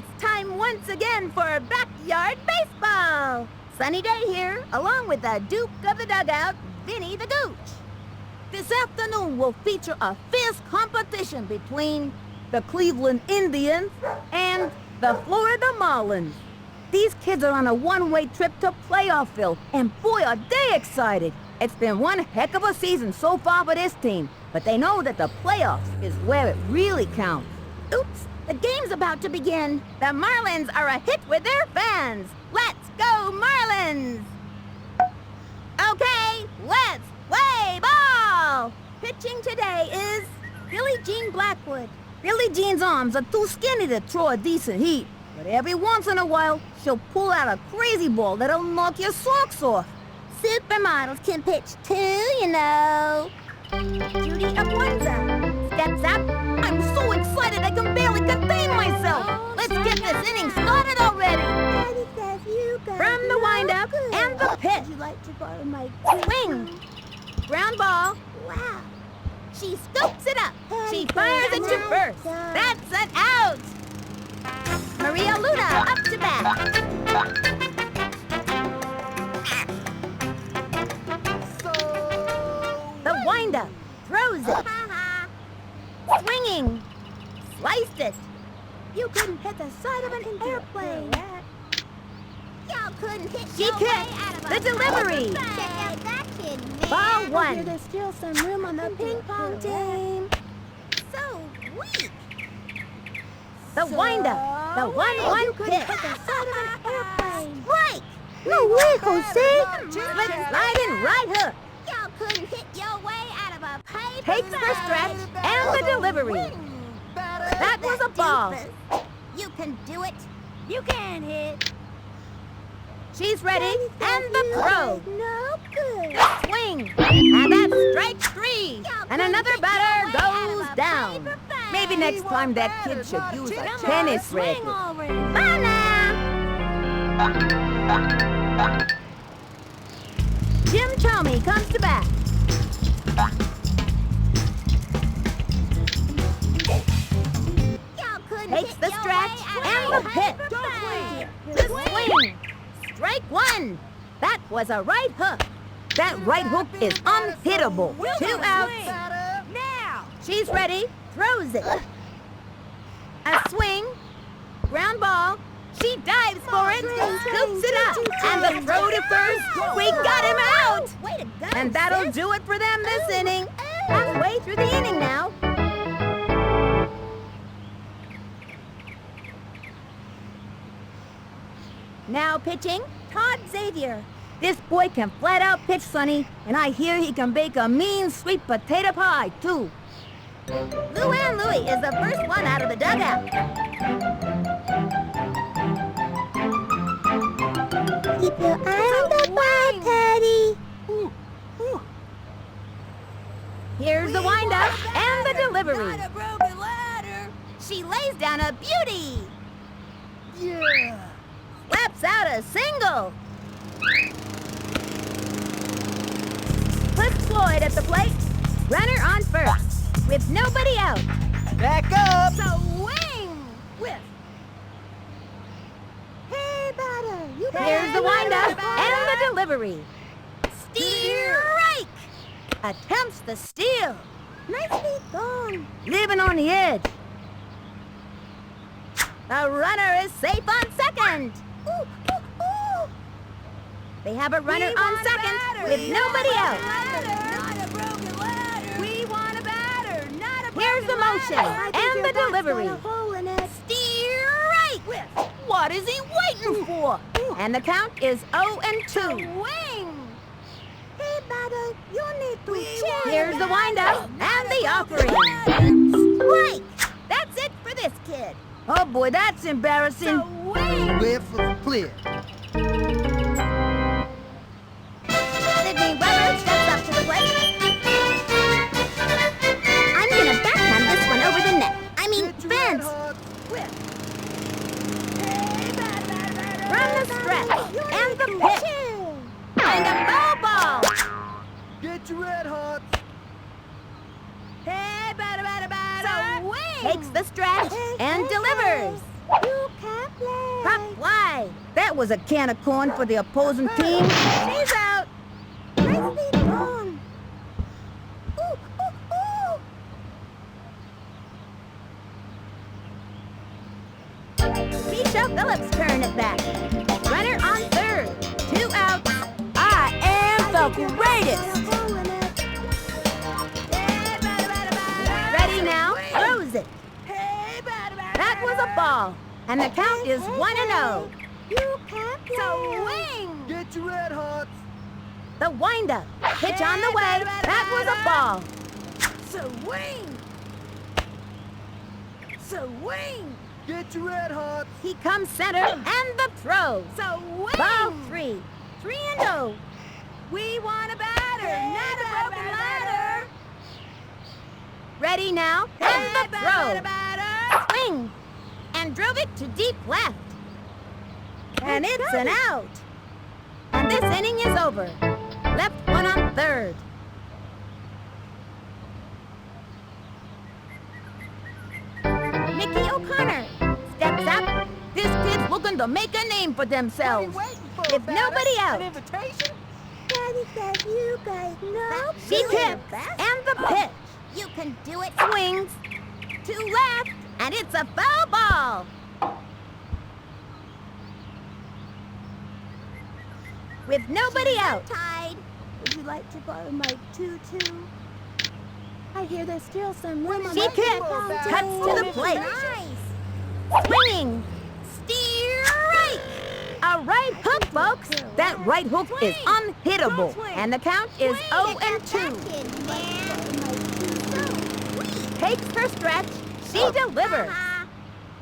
It's time once again for backyard baseball. Sunny day here, along with the Duke of the Dugout, Vinny the Gooch. This afternoon will feature a fierce competition between the Cleveland Indians and the Florida Marlins. These kids are on a one-way trip to Playoffville, and boy, are they excited. It's been one heck of a season so far for this team, but they know that the playoffs is where it really counts. Oops, the game's about to begin. The Marlins are a hit with their fans. Let's go, Marlins! Okay, let's play ball! Pitching today is Billie Jean Blackwood. Billie Jean's arms are too skinny to throw a decent heat, but every once in a while, she'll pull out a crazy ball that'll knock your socks off. Supermodels can pitch too, you know. Judy Abunza steps up. I'm so excited I can barely contain myself. Let's get this inning started already. Daddy says you guys From the windup and the pitch. Would you like to borrow my Swing. Ground ball. Wow. She scoops it up. She Daddy fires says it to nice first. job. That's an out. Maria Luna up to bat. The windup. Throws it. Swinging. Sliced it. You couldn't hit the side of an airplane. Y'all couldn't hit She your kicked way out of the a delivery. Check out that kid, man. I Ball hear one. there's still some room on the ping pong team. So weak. The windup. The 1-1 You couldn't pitch. hit the side of an airplane. Strike. No way, Jose. Slip sliding right hook. Y'all couldn't hit your way out of a paper Takes the stretch and the delivery. That was a ball. You can do it. You can hit. She's ready, and the throw. No good. Swing, and that's strike three. And another batter goes down. Maybe next time that kid should use a tennis racket. Bye now. Jim Tomey comes to bat. Takes the stretch and the pitch. The swing. Strike one. That was a right hook. That right hook is unhittable. 2 outs. Now. She's ready. Throws it. A swing. Ground ball. She dives for it. Scoops it up. And the throw to first. We got him out. And that'll do it for them this inning. Halfway through the inning now. Now pitching, Todd Xavier. This boy can flat out pitch, Sonny, and I hear he can bake a mean sweet potato pie, too. Luann Louie is the first one out of the dugout. Keep your eye on the ball, Teddy. Here's the windup and the delivery. She lays down a beauty. Yeah. Slaps out a single. Puts Floyd at the plate. Runner on first. With nobody out. Back up. Swing! Whiff. Hey, batter. You Here's the windup and the delivery. Strike! Attempts the steal. Nicely done. Living on the edge. The runner is safe on second. Ooh, ooh, ooh. They have a runner on second with nobody out. We want a batter, not a Here's the motion I think and your the bat's delivery. got a hole in it. Strike! What is he waiting for? And the count is 0-2. Swing. Hey, batter. You need to chill. Here's the windup and the offering. Strike! That's it for this kid. Oh boy, that's embarrassing. whiff of clear. Sydney Weber steps up to the plate. I'm gonna backhand this one over the net. I mean, fence. From the stretch and the pitch. And a foul ball. Get your red hot. Hey, batter. Takes the stretch and delivers. You can That was a can of corn for the opposing team. She's out. Nicely done. Ooh, ooh, ooh. Keisha Phillips turn it back. Runner on third. 2 outs. I am the greatest. Ready now? Throws it. That was a ball. And the count is 1-0. You can't play. Swing! Get your red hots. The windup. Pitch on the way. That was a ball. Swing! Swing! Get your red hots. He comes center and the throw. Swing! Ball 3. 3-0. We want a batter, not a broken ladder. Ready now? And the throw. Batter. Swing. And drove it to deep left. And it's an out. And this inning is over. Left one on third. Mickey O'Connor steps up. This kid's looking to make a name for themselves. With nobody out. An invitation? Daddy says you guys know. She tips and the pitch. You can do it. Swings to left, and it's a foul ball. With nobody out. Tied. Would you like to borrow my tutu? I hear there's still some room on She my kicks, fountain. cuts to the plate. Nice. Swinging, steer right. A right hook, folks. That right hook is unhittable, and the count is 0-2. Takes her stretch. She delivers.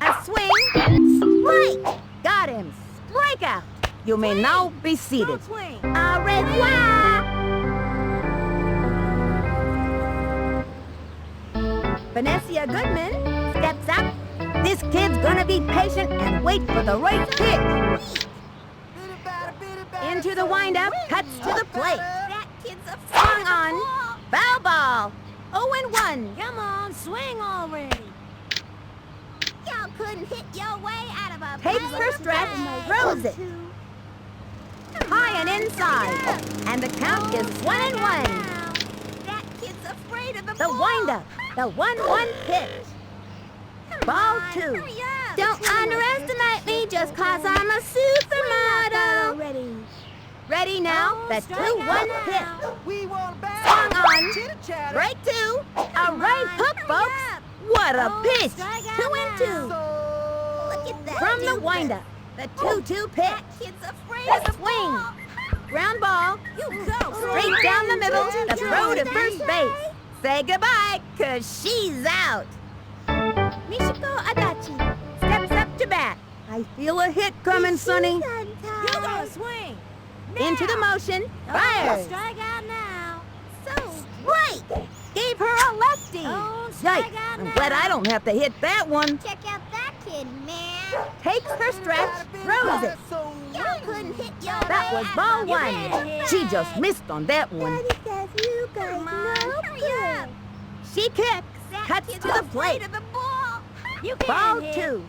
A swing, strike. Got him. Strikeout. You may now be seated. Swing! Au revoir. Vanessa Goodman steps up. This kid's gonna be patient and wait for the right pitch. Into the windup, cuts to the plate. That kid's a Swung on. Foul ball. 0-1. Come on, swing already. Y'all couldn't hit your way out of a Takes paper her stretch, bag. throws it. High and inside. And the count is 1-1. That kid's afraid of the The ball. windup. The 1-1 pitch. Ball 2. Hurry up. Don't underestimate me just cause I'm a supermodel. Already. Ready now? The 2-1 pitch. We want a batter. Swung on. Chitter-chatter. Break 2. A right hook, folks. What a pitch. 2-2. Look at that. From the dude. windup. The 2-2 pitch. That kid's afraid The of the swing. ball. Ground ball. You go. Straight down the middle. The throw to first base. Say goodbye, cause she's out. Michiko Adachi. Steps up to bat. I feel a hit coming, Sonny. You gotta swing. Into the motion. Fires. Strike out now. So Right. Gave her a lefty. Oh, strike Yikes. out I'm now. glad I don't have to hit that one. check out that kid, man. Takes her stretch. Throws it. Y'all couldn't hit your That way was out ball of a 1. bag. She just missed on that one. Daddy says you guys Come on, know hurry good. up. She kicks. That Cuts kid's to the afraid plate. of the ball. You can't Ball hit. 2.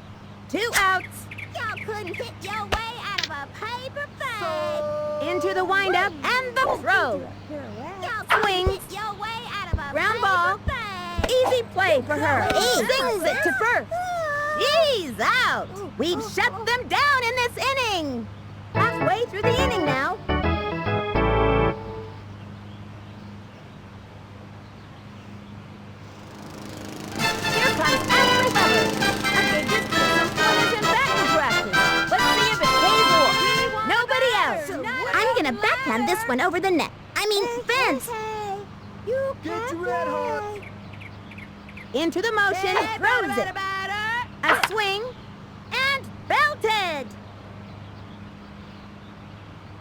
2 outs. Y'all couldn't hit your way out of a paper bag. Into the windup and the throw. Y'all Swing. couldn't hit your way out of a Ground paper ball. bag. Easy play for her. Sings it to first. She's out. We've shut them down in this inning. Halfway through the inning now. Here comes Ashley Butler. I think this puts some fillers in batting practice. Let's see if it pays off. Nobody else. I'm gonna backhand this one over the net. I mean fence. You Get can't your red play. hot. Into the motion, throws it. Batter. A swing, and belted!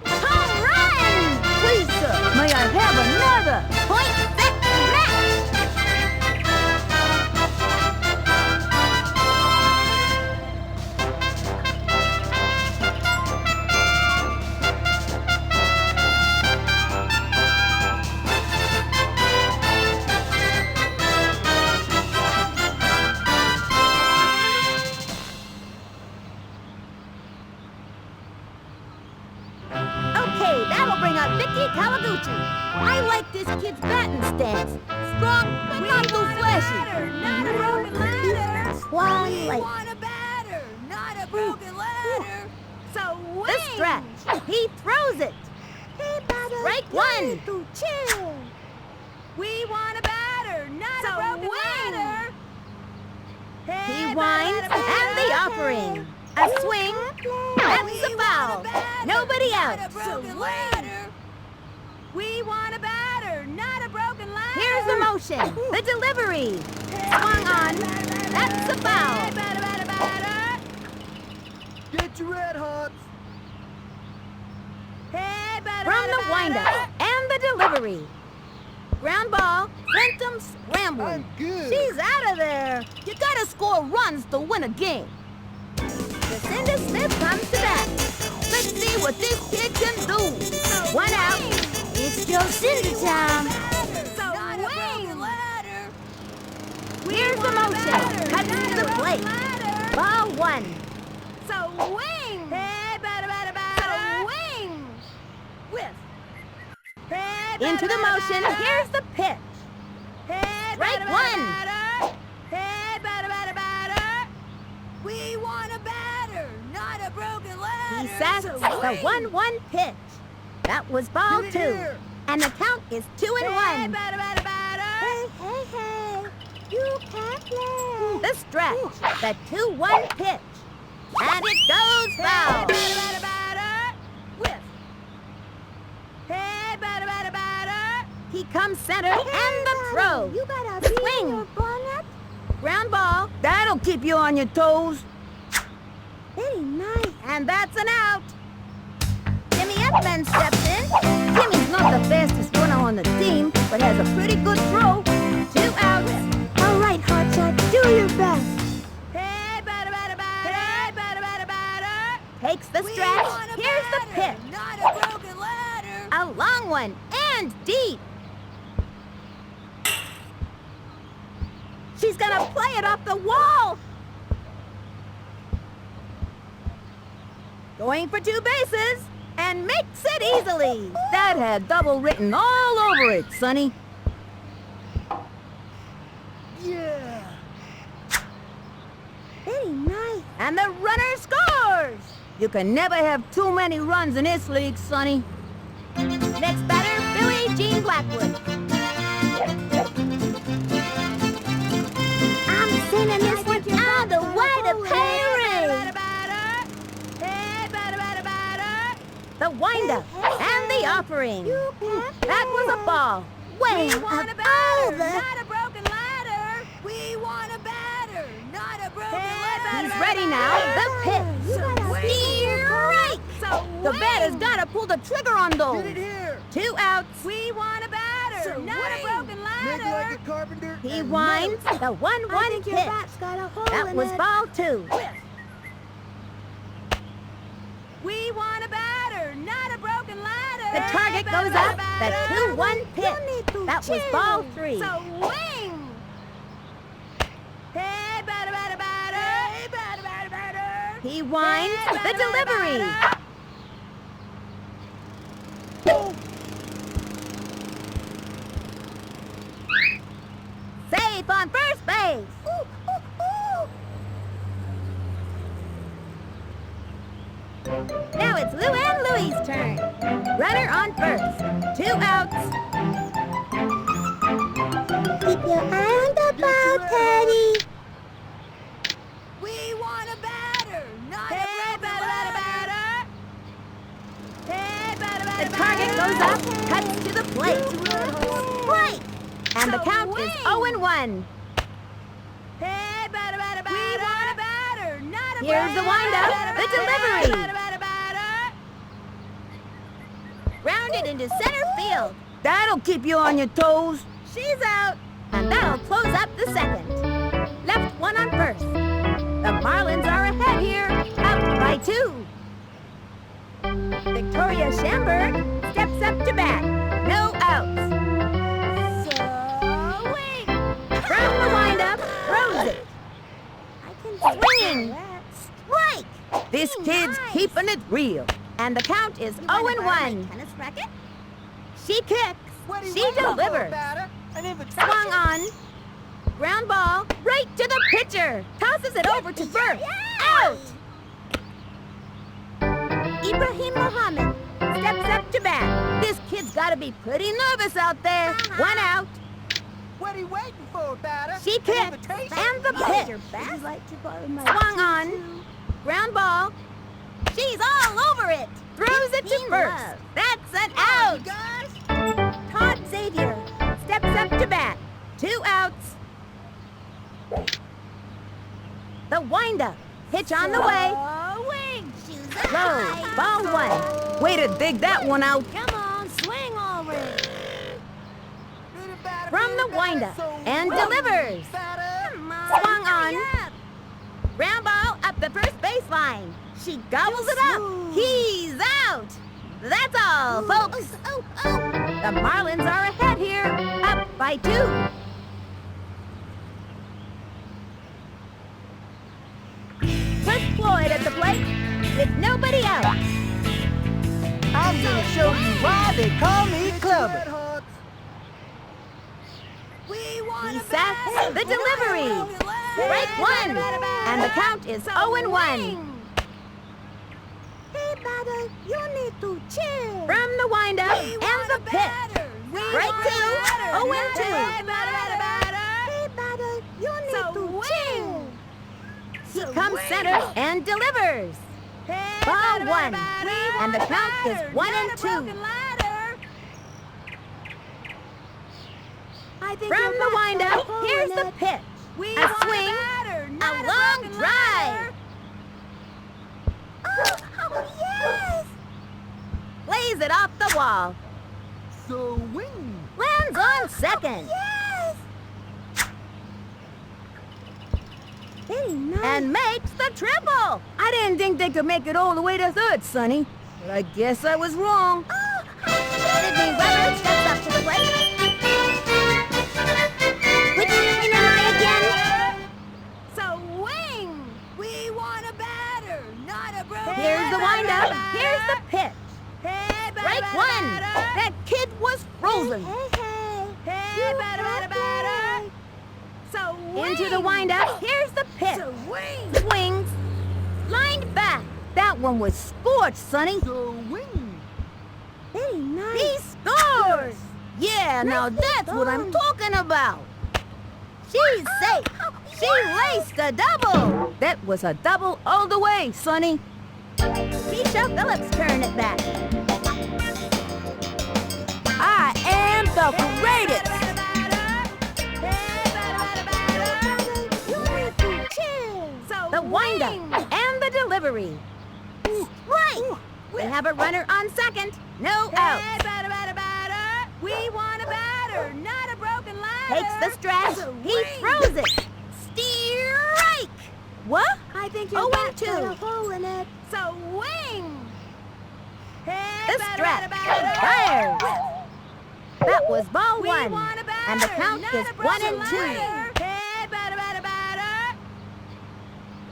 Home run! Please, sir, may I have another? Point, set, match! Vicky Kawaguchi. I like this kid's batting stance. Strong, but not too flashy. Not a broken ladder. One We light. want a batter, not a broken ladder. So The wing. stretch. He throws it. Strike one. To chill. We want a batter, not So a broken wing. ladder. He winds and the offering. A swing. That's a foul. Nobody out. Not a broken ladder. We want a batter, not a broken ladder. Here's the motion. The delivery. Swung on. That's a foul. Batter, batter, batter. Get your red hots. Hey, batter, From batter, the windup batter. and the delivery. Ground ball. Sent him scrambling. I'm good. She's out of there. You gotta score runs to win a game. Lucinda Smith comes to bat. Let's see what this kid can do. One out. It's Jocinda time. So not a broken ladder. Here's the motion. Cuts to the plate. Ball one. So wing. Hey, batter, batter, batter. So wing. Whiff. Hey, batter, Into the batter, motion. batter. Here's the pitch. Hey, Strike batter, one. batter, batter. Hey, batter, batter, batter. We want a batter, not a broken ladder. He sets So the wing. 1-1 pitch. That was ball Get it two. here. And the count is 2-1. Hey, batter, batter, batter. Hey. You can't play. The stretch. The 2-1 pitch. And it goes foul. Hey, batter, batter, batter. Whiff. Hey, batter, batter, batter. He comes center and the throw. You better be Swing. in your bonnet. Ground ball. That'll keep you on your toes. Very nice. And that's an out. Jimmy Edmonds steps in. Jimmy's not the fastest runner on the team, but has a pretty good throw. 2 outs. All right, Hotshot, do your best. Hey, batter, batter, batter. Hey, batter, batter, batter. Takes the We stretch. want a Here's the batter, pitch. not a broken ladder. A long one and deep. She's gonna play it off the wall. Going for 2 bases and makes it easily. That had double written all over it, Sonny. Yeah. Very nice. And the runner scores. You can never have too many runs in this league, Sonny. Next batter, Billie Jean Blackwood. I'm sending this one all the way to Hey, Paris. batter, batter. Hey, batter, batter, batter. The windup and the offering. You can't That was a ball. Way We up want a batter, over. not a broken ladder. We want a batter, not a broken ladder. He's ready now. The pitch. Strike. So The batter's gotta pull the trigger on Get it those. here. 2 outs. We want a batter, So not a wing. broken Make ladder. like a carpenter. He and winds nail it. the 1-1 I think your pitch. bat's got a hole That in was it. ball 2. We want a batter, not a broken ladder. The target Batter, goes batter, up. batter. The 2-1 You pitch. need to That was chill. ball 3. So wing. Hey, batter, batter, batter. Hey, batter, batter, batter. He winds Hey, the batter, batter, delivery. batter. Safe on first base. Now it's Lou and Louie's turn. Runner on first. 2 outs. Keep your eye on the ball, Teddy. We want a batter, not Hey, Oh, a broken ladder. Hey, batter, batter, The target batter. goes up, cuts to the plate. Strike! And the So count is wing. 0-1. Hey, batter, batter, batter. We want a batter, not a Here's the broken windup, ladder. the Hey, delivery. batter, batter, batter. Rounded into center field. That'll keep you on your toes. She's out. And that'll close up the second. Left one on first. The Marlins are ahead here, out by 2. Victoria Schamberg steps up to bat. No outs. Swing. From the windup, throws it. I can Swinging. Strike! This kid's keeping it real. And the count is 0-1. tennis racket. She kicks. What are you She waiting for, delivers. batter? An invitation? Swung on. Ground ball right to the pitcher. Tosses it over to first. Out. Ibrahim Muhammad steps up to bat. This kid's got to be pretty nervous out there. One out. What are you waiting for, batter? She An kicks invitation? and the Would pitch. you like to borrow my Swung on. tutu? Ground ball. She's all over it. Throws it to Team first. love. That's an Come on, out. guys. Todd Xavier steps up to bat. 2 outs. The windup. Pitch on the way. Wing. Low. High. Ball 1. Way to dig that one out. Come on, swing already. Beat it, batter, From beat the it, batter. windup. So And win, delivers. batter. Come on. Swung on. hurry up. Ground ball up the first baseline. She gobbles it up. Smooth. He's out. That's all, folks. The Marlins are ahead here, up by 2. Chris Floyd at the plate with nobody out. I'm gonna show you why they call me Clubber. We want He a sets bat. the delivery. Strike 1, and the count is 0-1. Hey, batter, you need to chill. From the windup We and want the a pitch. batter. We Strike want 2, a batter. 0-2. Hey, batter. Hey, batter, you need So to wing. chill. He comes center and delivers. Hey, Ball batter, 1, batter. and the count is Batter, 1 not and a 2. broken ladder. I think From your the bat's got windup, a hole here's in the it. pitch. We A want swing, a batter, a not long broken drive. ladder. Oh, yes. Lays it off the wall. So win. Lands on second. Yes. Very nice. And makes the triple. I didn't think they could make it all the way to third, Sonny. But I guess I was wrong. Sydney Weber steps up to the plate. Which swing am I again? So wing. We want a batter, not a broken Here's the ladder. windup. Here's the pitch. Hey, batter, Strike 1. batter. That kid was frozen. Hey, hey. Hey, You batter, got batter, batter. it. So wing. Into the windup. Here's the pitch. So wing. Swings. Lined back. That one was scorched, Sonny. So win. Very nice. He scores! Yeah, now that's what I'm talking about. She's safe. She laced a double. That was a double all the way, Sonny. Keisha Phillips' turn at bat. I am the greatest. You need to chill. So The windup wing. and the delivery. Right. We have a runner on second. No Hey, out. batter, batter, batter. We want a batter, not a broken ladder. Takes the stretch. So He wing. throws it. Strike. What? I think your 0-2. bat's got a hole in it. So wing. Hey, The batter, stretch. batter, batter. Fires. That was ball We 1. want a batter, And the count not is a 1 broken and 2. ladder. Hey, batter, batter, batter.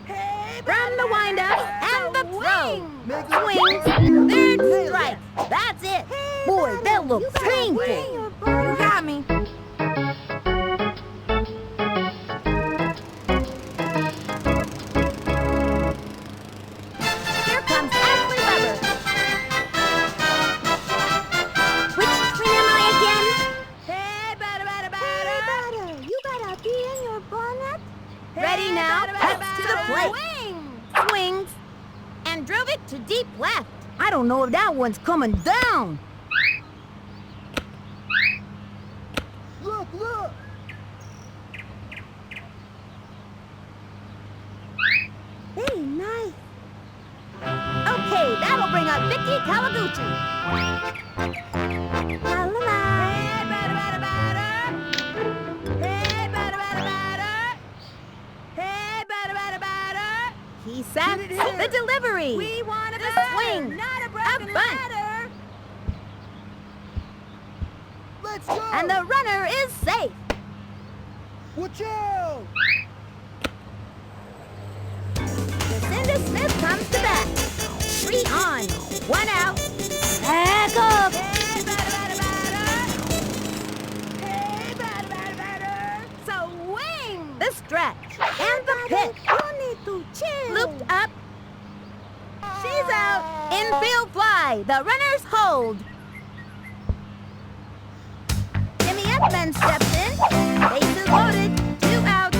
Hey, From the batter, windup batter. and the So throw. wing. Make it Swings. work. Third strike. That's it. Boy, that You looks gotta wing painful. your ball. You got me. Here comes Ashley Weber. Which swing am I again? Hey, batter, batter, Hey, batter. batter, you got a bee in your bonnet? Ready Hey, now, batter, batter, cuts to the batter. plate. Wing. Swings. And drove it to deep left. I don't know if that one's coming down. Look, look. Very nice. Okay, that'll bring up Vicky Kawaguchi. La la la. Hey, batter, batter, batter. Hey, batter, batter, batter. Hey, batter, batter, batter. He sets Get it here. the delivery. We want a The batter, swing. not a broken bunt. ladder. Let's go. And the runner is safe. Watch out. Lucinda Smith comes to bat. 3 on, 1 out. Back up. Hey, batter, batter, batter. And the pitch. You need to chill. Looped up. She's out. Infield fly. The runners hold. Jimmy Edmonds steps in. Bases loaded. 2 outs.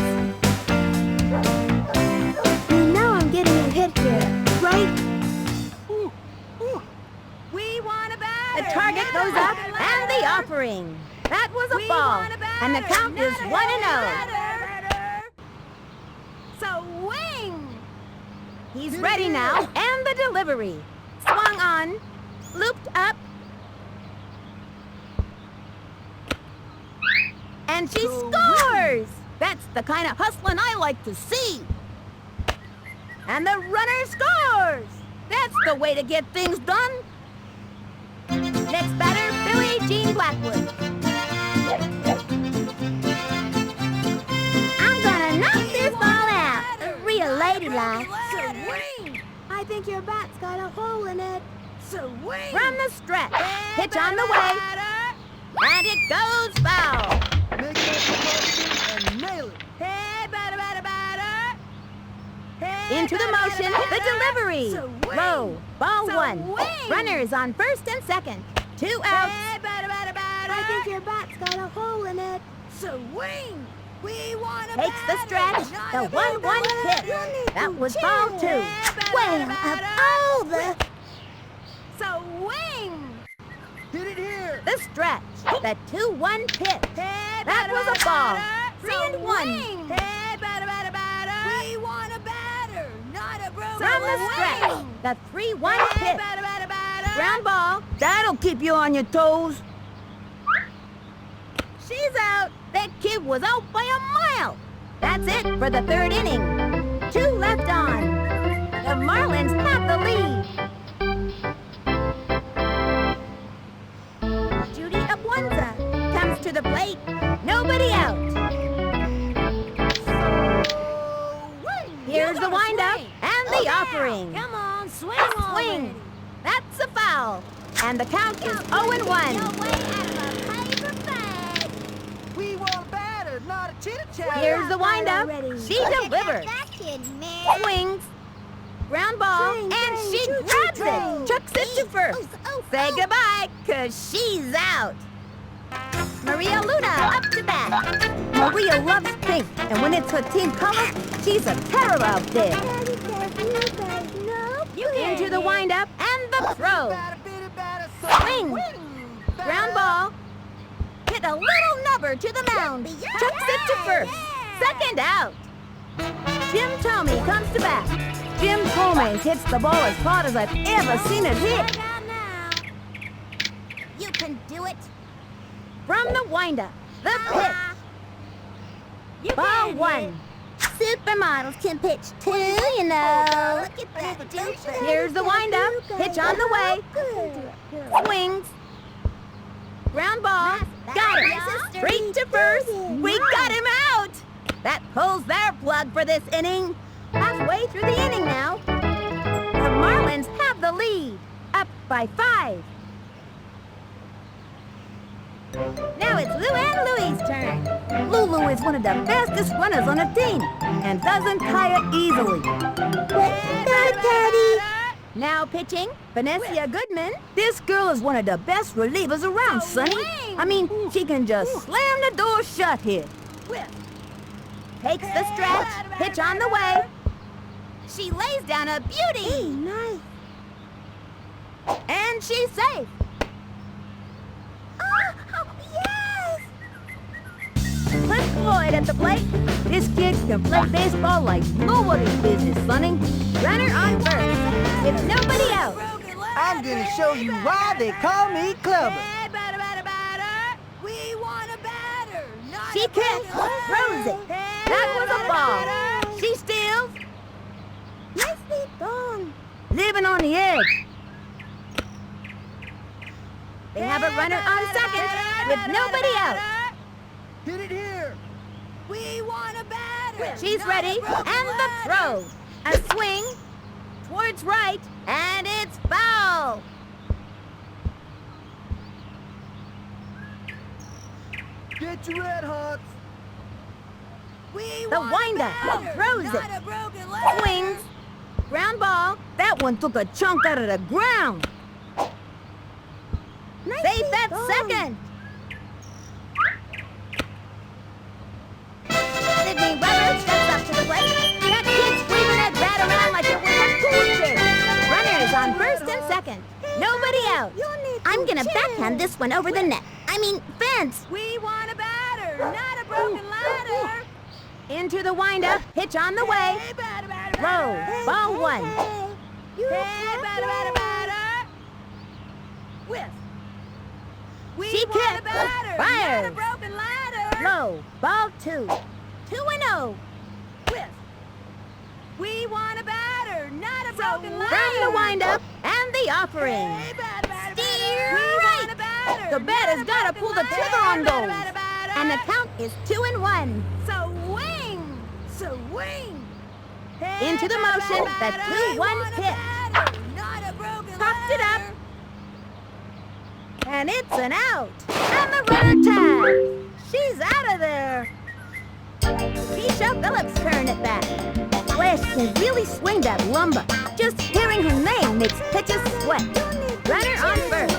You know I'm getting a hit here, right? We want a batter. The target goes up and the offering. That was a ball. And the count is 1-0. Swing. He's ready now. And the delivery. Swung on. Looped up. And she scores! That's the kind of hustling I like to see. And the runner scores! That's the way to get things done. Next batter, Billie Jean Blackwood. I'm gonna knock this ball out. Real ladylike. Swing. I think your bat's got a hole in it. Swing. From the stretch. Pitch on the way. And it goes foul. Make it and nail it. Hey, batter, batter, batter. Hey, Into the batter, motion, batter, the batter. delivery. Swing. Low. Ball one. Swing. Runners on first and second. 2 outs. Hey, batter, batter, batter. I think your bat's got a hole in it. Swing. We want a Takes the batter, stretch. not The a 1-1 batter. pitch. That was ball 2. Hey, batter, Way batter, up batter. over. Swing. Hit it here. The stretch. The 2-1 pitch. Hey, That batter, was a batter, ball. batter. 3-1. Swing. Hey, batter, batter, batter. We want a batter, not a broken From the swing. stretch. The 3-1 Hey, pitch. batter, batter, batter. Ground ball. That'll keep you on your toes. She's out. That kid was out by a mile. That's it for the 3rd inning. 2 left on. The Marlins have the lead. Judy Abwanza comes to the plate. Nobody out. Here's the windup and the offering. Come on, swing Swing. already. That's a foul. And the count is 0-1. We want a batter, not a chitter-chatter. Here's the windup. already. She delivers. Swings. Ground ball. Swing, And swing, she choo-choo grabs train. it. Chucks it to first. Say goodbye, 'cause she's out. Maria Luna up to bat. Maria loves pink, and when it's her team color, she's a terror out there. Daddy says you guys know. Into the windup and the throw. Batter, bitty batter, Swing. batter. Ground ball. Hit a little nubber to the mound. Chucks it to first. Second out. Jim Thome comes to bat. Jim Thome hits the ball as hard as I've ever seen it hit. You can do it. From the windup, the pitch. Ball 1. Supermodels can pitch too, you know. Look at that dude. Here's the windup. Pitch on the way. Swings. Ground ball. Got it. Straight to first. We got him out. That pulls their plug for this inning. Halfway through the inning now. The Marlins have the lead. Up by 5. Now it's Lou and Louie's turn. Lulu is one of the fastest runners on the team and doesn't tire easily. Daddy. Now pitching, Vanessa Goodman. This girl is one of the best relievers around, Sonny. I mean, she can just slam the door shut here. Takes the stretch, pitch on the way. She lays down a beauty. Nice. And she's safe. Oh, yes. Cliff Floyd at the plate. This kid can play baseball like nobody's business, Sonny. Runner on first. With nobody out. I'm gonna show you why they call me Clubber. Hey, batter, batter, batter. We want a batter, not She a kicks, broken throws it. leg. Hey, That batter, was a batter, ball. batter. She steals. Nicely done. Living on the edge. They have a runner on second with nobody out. Hit it here. We want a batter. She's not ready, a broken and the leg. throw. A swing towards right, and it's foul. Get your red hots. The windup throws it. Swings. Ground ball. That one took a chunk out of the ground. Safe at second. Sydney Weber steps up to the plate. That kid's waving that bat around like it was a pool chair. Runners on first and second. Nobody out. I'm gonna backhand this one over the net. I mean, fence. We want a batter, not a broken ladder. Into the windup. Pitch on the way. Hey, batter, batter, Low. batter. Ball one. Hey, batter, batter, batter. Whiff. We She want a kicked. batter, Fires. not a broken ladder. Low. Ball two. 2-0. Whiff. We want a batter, not a broken ladder. From the windup and the offering. Hey, batter, batter, batter. Steer We right. want a batter, The bat not has a got to broken pull the ladder. trigger on Batter, those. batter, batter. And the count is 2-1. Swing. Swing. Hey, Into the batter, motion, batter, the batter. 2-1 We want a pitch. batter, not a broken Popped it up. ladder. And it's an out. And the runner tags. She's out of there. Keisha Phillips' turn at bat. Flash can really swing that lumber. Just hearing her name makes pitches sweat. Runner on first.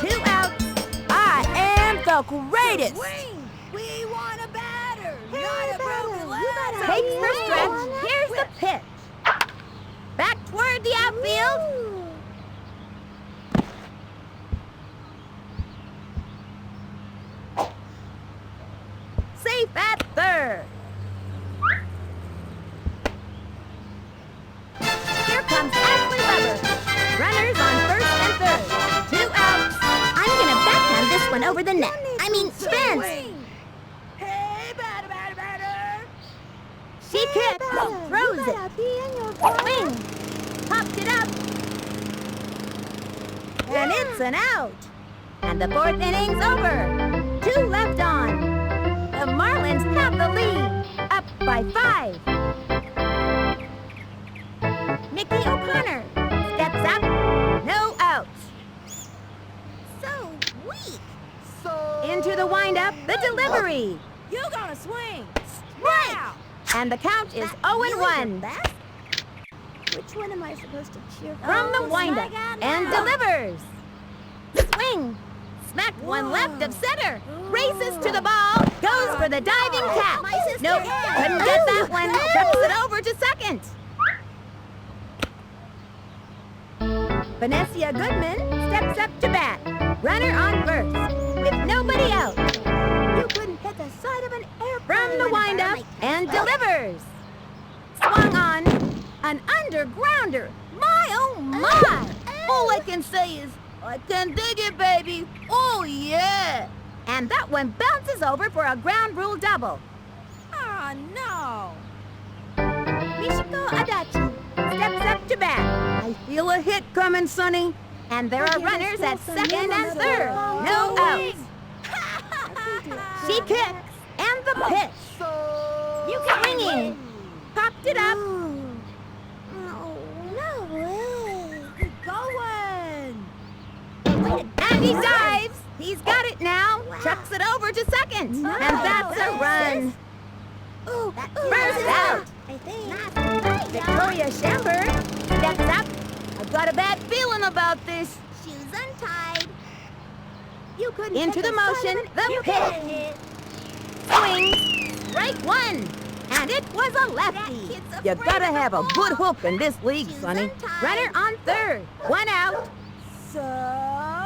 2 outs. I am the greatest. Swing. We want a batter, not a broken ladder. Takes her stretch. Here's the pitch. Back toward the outfield. Safe at third. Here comes Ashley Weber. Runners on first and third. 2 outs. I'm gonna backhand this one over the net. I mean, fence. Swing. Hey, batter, batter, batter. She kicks, throws it. Swing. Popped it up. And it's an out. And the 4th inning's over. 2 left on. The Marlins have the lead. Up by 5. Mickey O'Connor steps up. No outs. So weak. Into the windup, the delivery. You gonna swing. Strike. Wow. And the count is Really your 0-1. best? Which one am I supposed to cheer for? From the Oh, windup strike out and now. delivers. Swing. Smacked one Whoa. left of center. Races to the ball. Goes for the diving catch. My sister. Nope. Couldn't get that one. Chucks it over to second. Vanessa Goodman steps up to bat. Runner on first. With nobody out. You couldn't hit the side of an airplane. From the windup and delivers. Swung on. An undergrounder. My, oh my. All I can say is, I can dig it, baby. Oh, yeah. And that one bounces over for a ground rule double. Oh, no. Michiko Adachi steps up to bat. I feel a hit coming, Sonny. And there are runners at second and third. No outs. She kicks. And the pitch. You can Swinging. Popped it up. No way. going. And he dives. He's got it now. Chucks it over to second. Nice. And that's a run. Ooh, First out. I think. Victoria Schamberg steps up. I've got a bad feeling about this. Shoes untied. You couldn't Into hit the motion, side of an the airplane. pitch. Swings. Strike one. And it was a lefty. kid's You afraid gotta of the have a ball. good hook in this league, Shoes Sonny. untied. Runner on third. 1 out. So.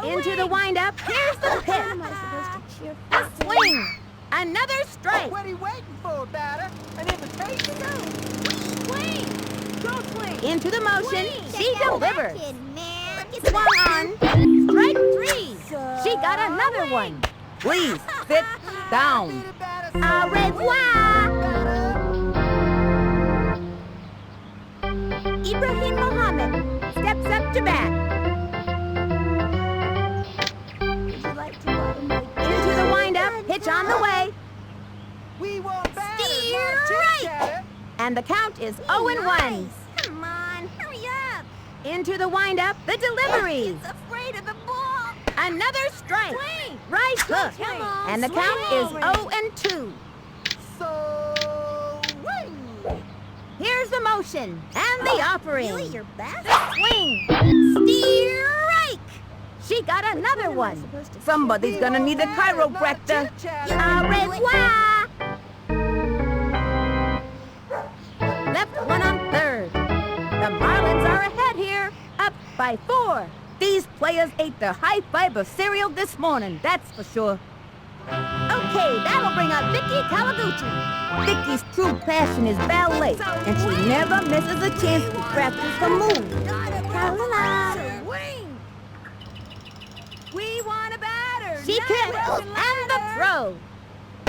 Into the windup. Here's the What pitch. am I supposed to cheer A for? swing. Another strike. What are you waiting for, batter? An invitation? Swing. Go swing. Into the motion. Check She out that delivers. kid, man. Swung on. Strike 3. She got another one. Please sit down. Au revoir. Ibrahim Mohammed steps up to bat. Would you like to borrow my Into the windup. Pitch on the way. We want batters, Steer not right. chit-chatter. And the count is 0-1. Come on, hurry up. Into the windup. The delivery. He's afraid of the ball. Another strike. Swing. Right hook. Come on, And the swing count is over it. 0-2. So Here's the motion and the offering. Really, your best? The swing. Strike! She got another one. Somebody's gonna need a chiropractor. Au revoir! Left one on third. The Marlins are ahead here, up by 4. These players ate their high fiber cereal this morning, that's for sure. Okay, that'll bring up Vicky Kawaguchi. Vicky's true passion is ballet, and she never misses a chance to practice her moves. Swing! We want a batter! She kicks, and the throw.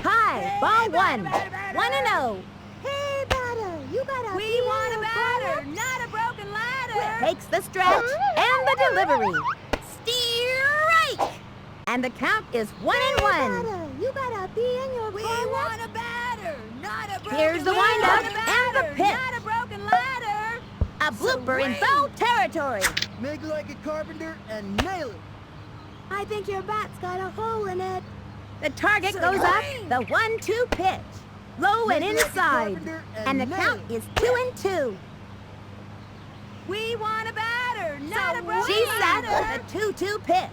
High, ball 1. 1-0. Hey, batter, you gotta We want a batter, not a broken ladder! Takes the stretch, and the delivery. Strike! And the count is 1-1. Batter, you gotta be in your We corner. want a batter, not a broken Here's the ladder! windup We want a and the batter, pitch. Not a broken ladder! A blooper in Swing. foul territory. Make it like a carpenter and nail it. I think your bat's got a hole in it. The target goes up, the 1-2 pitch. Low and Make it like a inside. carpenter And the nail count it. is 2-2. We want a batter, not a broken She's ladder! at the 2-2 pitch.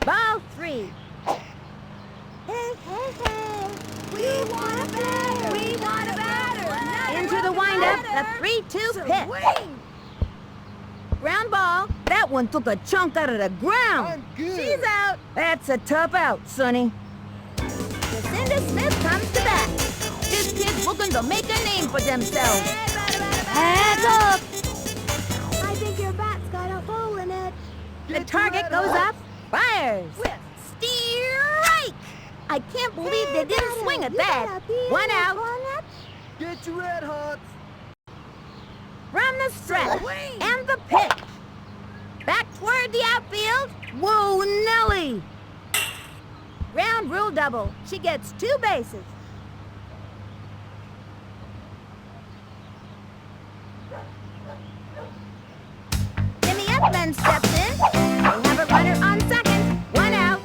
Ball 3. Hey, hey, hey. We want a batter! We want a batter! Not a Into the broken windup, ladder. the 3-2 pitch. Swing! Ground ball. That one took a chunk out of the ground. I'm good. She's out. That's a tough out, Sonny. Jacinda Smith comes to bat. This kid's looking to make a name for themselves. Hands up. I think your bat's got a hole in it. The target goes up. Fires. Strike! I can't believe they didn't swing at that. 1 out. Get your red hots. From the stretch. And the pitch. Back toward the outfield. Whoa, Nelly! Ground rule double. She gets 2 bases. Jimmy Upman steps in. They have a runner on second. 1 out.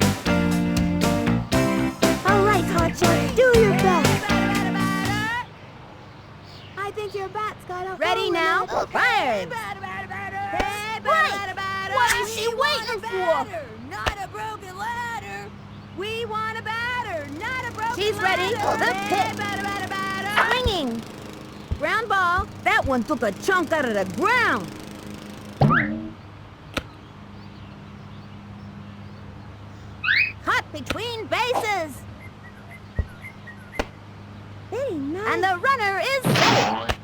All right, Hotshot, do your best. I think your bat's got a hole Ready in now. it. Fires. What is she waiting for? Not a broken ladder. We want a batter, not a broken She's ready. ladder. The pitch. Swinging. Ground ball. That one took a chunk out of the ground. Caught between bases. Very nice. And the runner is safe.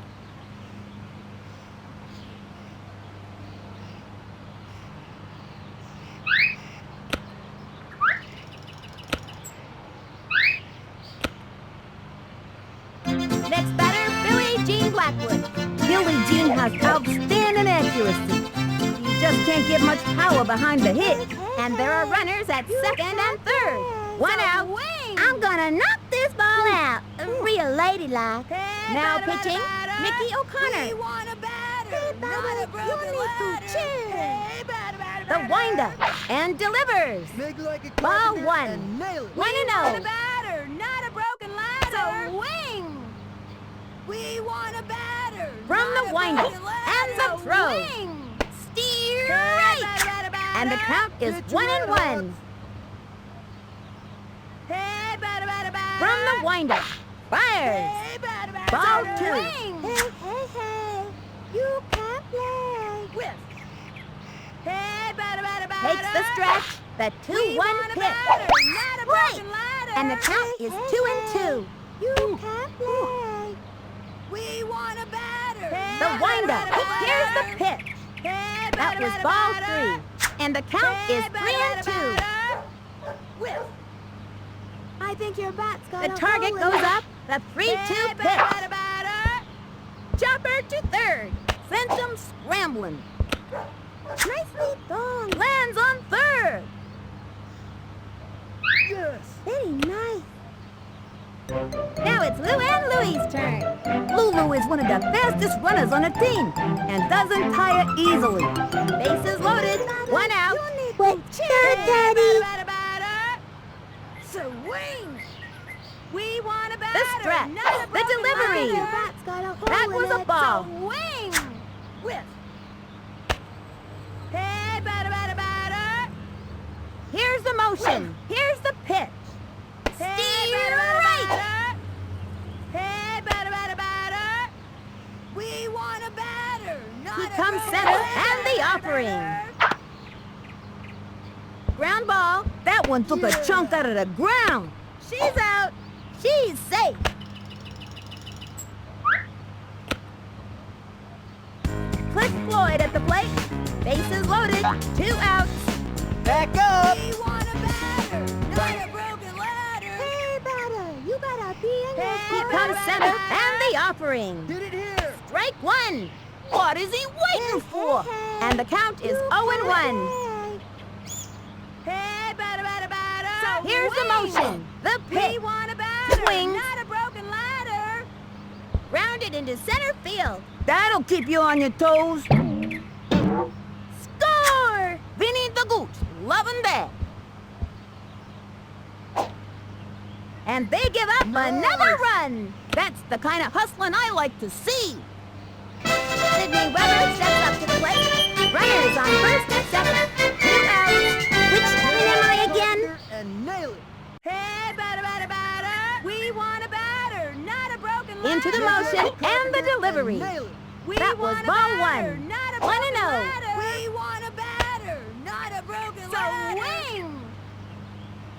Next batter, Billie Jean Blackwood. Billie Jean has outstanding accuracy. You just can't get much power behind the hit. And there are runners at second and third. 1 out. I'm gonna knock this ball out. Real ladylike. Now pitching, Mickey We O'Connor. want a batter, Hey, not a batter, broken you need to ladder. chill. Hey, batter, batter, The batter. windup and delivers. Make it like a Ball carpenter 1. and nail it. 1-0. We want a batter, not a broken ladder. Swing. We want a batter. From not the a windup broken and ladder. the throw. Swing. Strike! And the count is Get your red 1-1. Hey, batter, batter, batter. From the windup. Fires. Hey, batter, batter, Ball batter. 2. Swing. Hey, hey, hey. You can't play. Whiff. Hey, batter, batter, batter. Takes the stretch. The We 2-1 want a pitch. batter, not a Right. broken ladder. And the count is 2-2. You can't play. We want a batter. The windup. Here's the pitch. That was ball 3. And the count is 3-2. Whiff. I think your bat's got The a target hole in goes it. up. The 3-2 pitch. Chopper to third. Sends him scrambling. Nicely done. Lands on third. Yes. Very nice. Now it's Lou and Louie's turn. Lulu is one of the fastest runners on the team and doesn't tire easily. Bases loaded. 1 out. What? Daddy. Swing. We want a batter. The stretch. not a The broken delivery. Your bat's got a hole That in was a it. ball. Swing! Whiff. Hey, batter! Here's the motion. Here's the pitch. Steer right. Hey, batter! We want a batter, not He a comes broken center and the offering. Ground ball. That one took a chunk out of the ground. She's out. She's safe. Cliff Floyd at the plate. Bases loaded. 2 outs. Back up. We want a batter, not a broken ladder. Hey, batter, you better be in your He spot. comes center and the offering. Did it here. Strike 1. What is he waiting for? And the count is 0-1. Hey, batter! Here's the motion. The We pitch. want a batter, Swing. not a broken ladder. Rounded into center field. That'll keep you on your toes. Score! Vinny the Gooch, loving that. And they give up another run. That's the kind of hustling I like to see. Sidney Weber steps up to the plate. Runners on first and second. 2 outs. Which line am I again? And nail it. Hey, batter! We want a batter, not a broken ladder. Into the motion and the delivery. Nail it. We That was want a ball batter, 1. not a 1-0. broken ladder. We want a batter, not a broken ladder. Swing!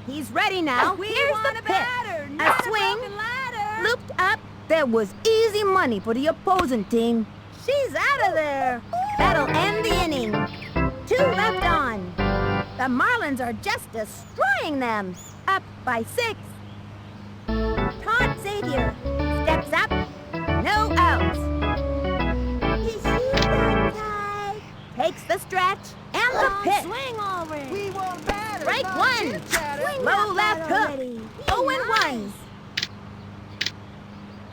He's ready now. We Here's want the a pitch. batter, A not swing. broken ladder. Looped up. There was easy money for the opposing team. She's out of there. That'll end the inning. 2 left on. The Marlins are just destroying them. Up by 6. Todd Xavier steps up. No outs. His shoes are tied. Takes the stretch and the pitch. Swing already. We want batter. Strike not 1. chit-chatter. Swing Low that left bat hook. already. 0-1.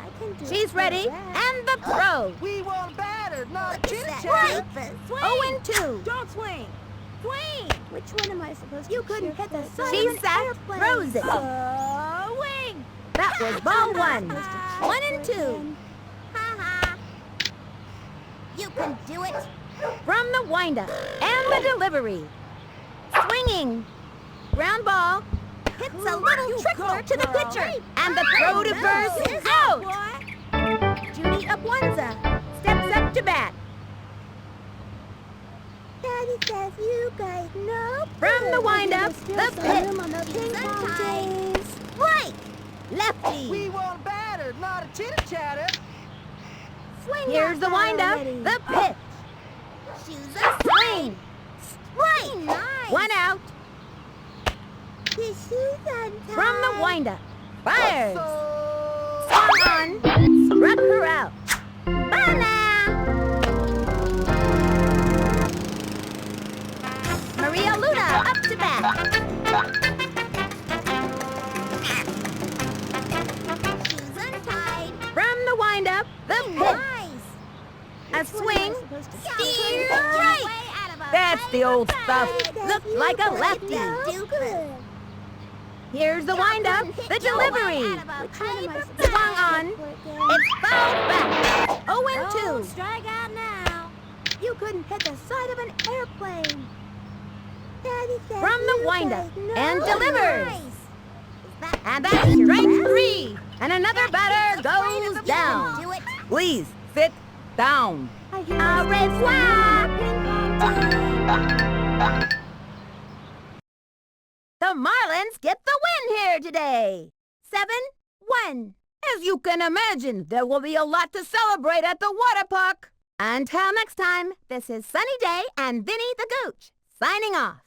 I can do She's it ready. for that. And the throw. We want batter, not chit-chatter. Right. Swing. 0-2. Don't swing. Swing. Which one am I supposed to You couldn't shoot hit the first? side. She's set. Airplane. Throws it. Swing. That was ball 1. Supposed to shoot 1 and first 2. then. Ha-ha. You can do it. From the windup and the delivery. Swinging. Ground ball. Hits a little trickler to the pitcher. And the throw to first is out. Judy Abwanza steps up to bat. Daddy says you guys know. From the windup, the pitch. On the ping pong Sunshine. days. Strike. Lefty. We want batter, not a chitter-chatter. Swing Here's the that bat windup, already. the pitch. Choose a swing. Strike. 1 out. His shoes untied. From the windup. Fires. So... Swung on. Struck her out. Bye now. Maria Luna up to bat. Shoes untied. From the windup, the pitch. A swing. Steer right. That's the old stuff. Looked like a lefty. Here's the windup, the delivery. Which one am I supposed to Swung on. shoot for again? It's fouled back. 0-2. Strike out now. You couldn't hit the side of an airplane. Daddy says From the you windup guys know. and delivers. And that's strike 3. And another batter goes down. Please sit down. I hear Au this revoir. ping pong team. The Marlins get the win here today. 7-1. As you can imagine, there will be a lot to celebrate at the water park. Until next time, this is Sunny Day and Vinny the Gooch, signing off.